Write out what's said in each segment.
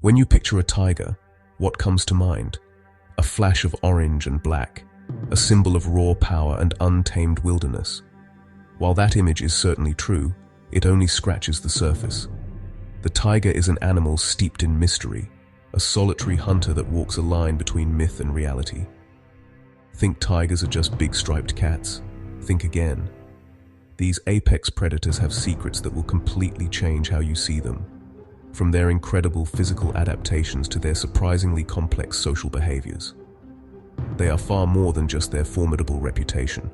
When you picture a tiger, what comes to mind? A flash of orange and black, a symbol of raw power and untamed wilderness. While that image is certainly true, it only scratches the surface. The tiger is an animal steeped in mystery, a solitary hunter that walks a line between myth and reality. Think tigers are just big striped cats? Think again. These apex predators have secrets that will completely change how you see them. From their incredible physical adaptations to their surprisingly complex social behaviors. They are far more than just their formidable reputation.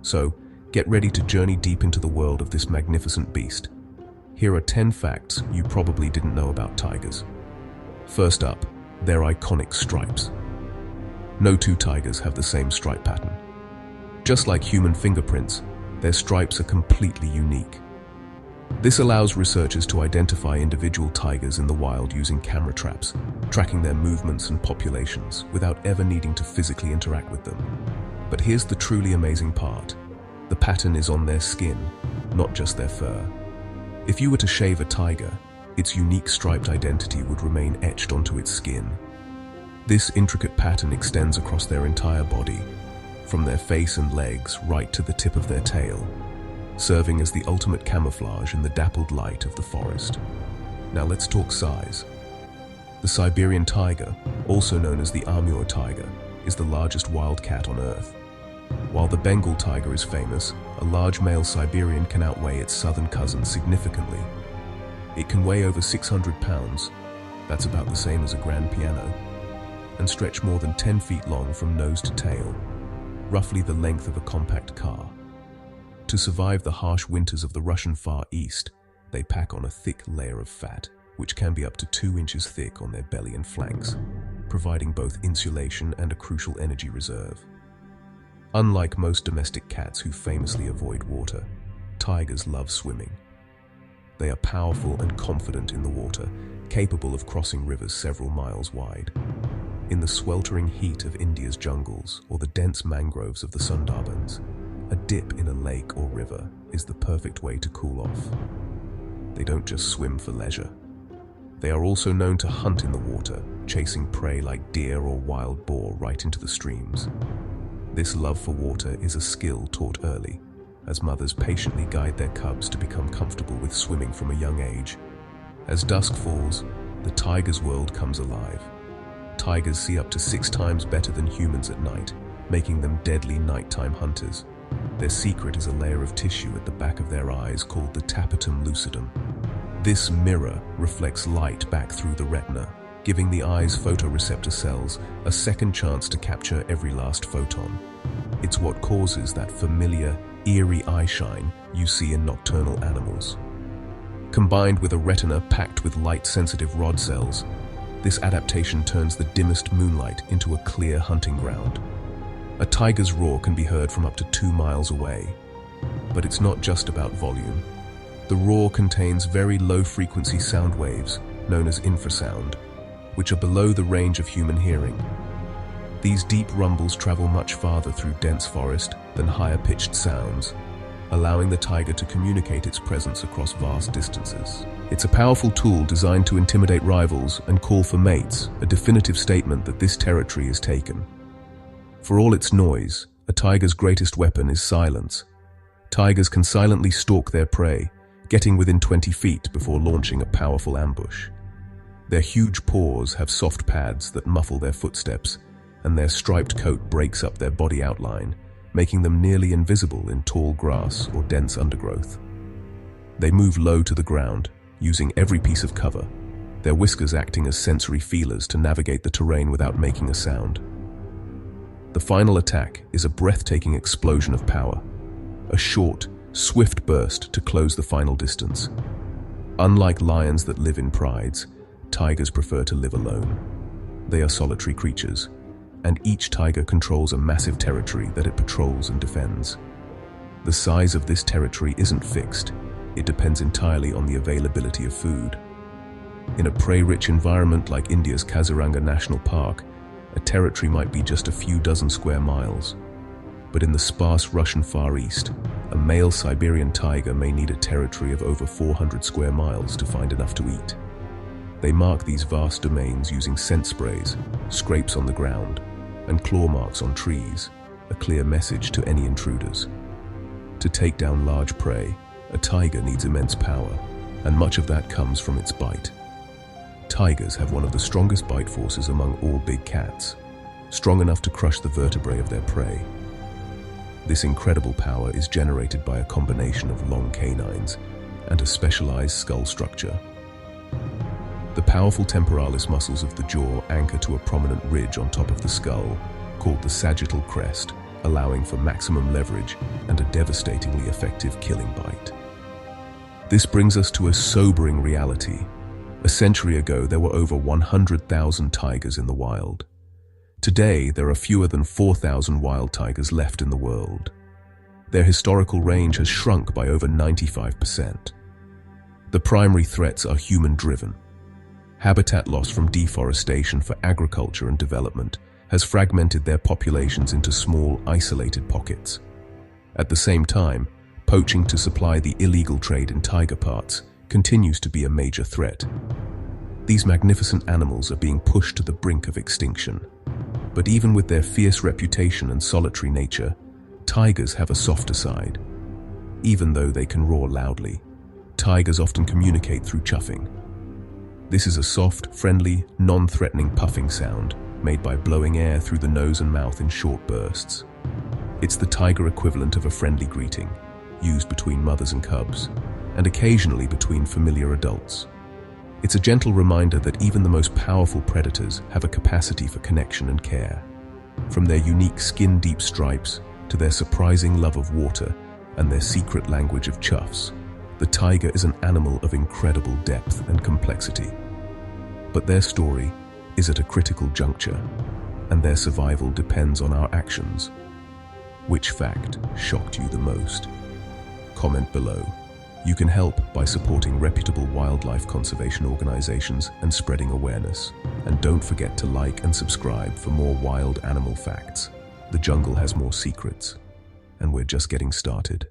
So, get ready to journey deep into the world of this magnificent beast. Here are 10 facts you probably didn't know about tigers. First up, their iconic stripes. No two tigers have the same stripe pattern. Just like human fingerprints, their stripes are completely unique. This allows researchers to identify individual tigers in the wild using camera traps, tracking their movements and populations without ever needing to physically interact with them. But here's the truly amazing part. The pattern is on their skin, not just their fur. If you were to shave a tiger, its unique striped identity would remain etched onto its skin. This intricate pattern extends across their entire body, from their face and legs right to the tip of their tail, serving as the ultimate camouflage in the dappled light of the forest. Now let's talk size. The Siberian tiger, also known as the Amur tiger, is the largest wild cat on Earth. While the Bengal tiger is famous, a large male Siberian can outweigh its southern cousin significantly. It can weigh over 600 pounds, that's about the same as a grand piano, and stretch more than 10 feet long from nose to tail, roughly the length of a compact car. To survive the harsh winters of the Russian Far East, they pack on a thick layer of fat, which can be up to 2 inches thick on their belly and flanks, providing both insulation and a crucial energy reserve. Unlike most domestic cats who famously avoid water, tigers love swimming. They are powerful and confident in the water, capable of crossing rivers several miles wide. In the sweltering heat of India's jungles or the dense mangroves of the Sundarbans, a dip in a lake or river is the perfect way to cool off. They don't just swim for leisure. They are also known to hunt in the water, chasing prey like deer or wild boar right into the streams. This love for water is a skill taught early, as mothers patiently guide their cubs to become comfortable with swimming from a young age. As dusk falls, the tiger's world comes alive. Tigers see up to 6 times better than humans at night, making them deadly nighttime hunters. Their secret is a layer of tissue at the back of their eyes called the tapetum lucidum. This mirror reflects light back through the retina, giving the eye's photoreceptor cells a second chance to capture every last photon. It's what causes that familiar, eerie eye shine you see in nocturnal animals. Combined with a retina packed with light-sensitive rod cells, this adaptation turns the dimmest moonlight into a clear hunting ground. A tiger's roar can be heard from up to 2 miles away. But it's not just about volume. The roar contains very low-frequency sound waves, known as infrasound, which are below the range of human hearing. These deep rumbles travel much farther through dense forest than higher-pitched sounds, allowing the tiger to communicate its presence across vast distances. It's a powerful tool designed to intimidate rivals and call for mates, a definitive statement that this territory is taken. For all its noise, a tiger's greatest weapon is silence. Tigers can silently stalk their prey, getting within 20 feet before launching a powerful ambush. Their huge paws have soft pads that muffle their footsteps, and their striped coat breaks up their body outline, making them nearly invisible in tall grass or dense undergrowth. They move low to the ground, using every piece of cover, their whiskers acting as sensory feelers to navigate the terrain without making a sound. The final attack is a breathtaking explosion of power, a short, swift burst to close the final distance. Unlike lions that live in prides, tigers prefer to live alone. They are solitary creatures, and each tiger controls a massive territory that it patrols and defends. The size of this territory isn't fixed. It depends entirely on the availability of food. In a prey-rich environment like India's Kaziranga National Park, a territory might be just a few dozen square miles. But in the sparse Russian Far East, a male Siberian tiger may need a territory of over 400 square miles to find enough to eat. They mark these vast domains using scent sprays, scrapes on the ground, and claw marks on trees, a clear message to any intruders. To take down large prey, a tiger needs immense power, and much of that comes from its bite. Tigers have one of the strongest bite forces among all big cats, strong enough to crush the vertebrae of their prey. This incredible power is generated by a combination of long canines and a specialized skull structure. The powerful temporalis muscles of the jaw anchor to a prominent ridge on top of the skull, called the sagittal crest, allowing for maximum leverage and a devastatingly effective killing bite. This brings us to a sobering reality. A century ago, there were over 100,000 tigers in the wild. Today, there are fewer than 4,000 wild tigers left in the world. Their historical range has shrunk by over 95%. The primary threats are human-driven. Habitat loss from deforestation for agriculture and development has fragmented their populations into small, isolated pockets. At the same time, poaching to supply the illegal trade in tiger parts continues to be a major threat. These magnificent animals are being pushed to the brink of extinction. But even with their fierce reputation and solitary nature, tigers have a softer side. Even though they can roar loudly, tigers often communicate through chuffing. This is a soft, friendly, non-threatening puffing sound made by blowing air through the nose and mouth in short bursts. It's the tiger equivalent of a friendly greeting, used between mothers and cubs, and occasionally between familiar adults. It's a gentle reminder that even the most powerful predators have a capacity for connection and care. From their unique skin-deep stripes to their surprising love of water and their secret language of chuffs, the tiger is an animal of incredible depth and complexity. But their story is at a critical juncture, and their survival depends on our actions. Which fact shocked you the most? Comment below. You can help by supporting reputable wildlife conservation organizations and spreading awareness. And don't forget to like and subscribe for more wild animal facts. The jungle has more secrets, and we're just getting started.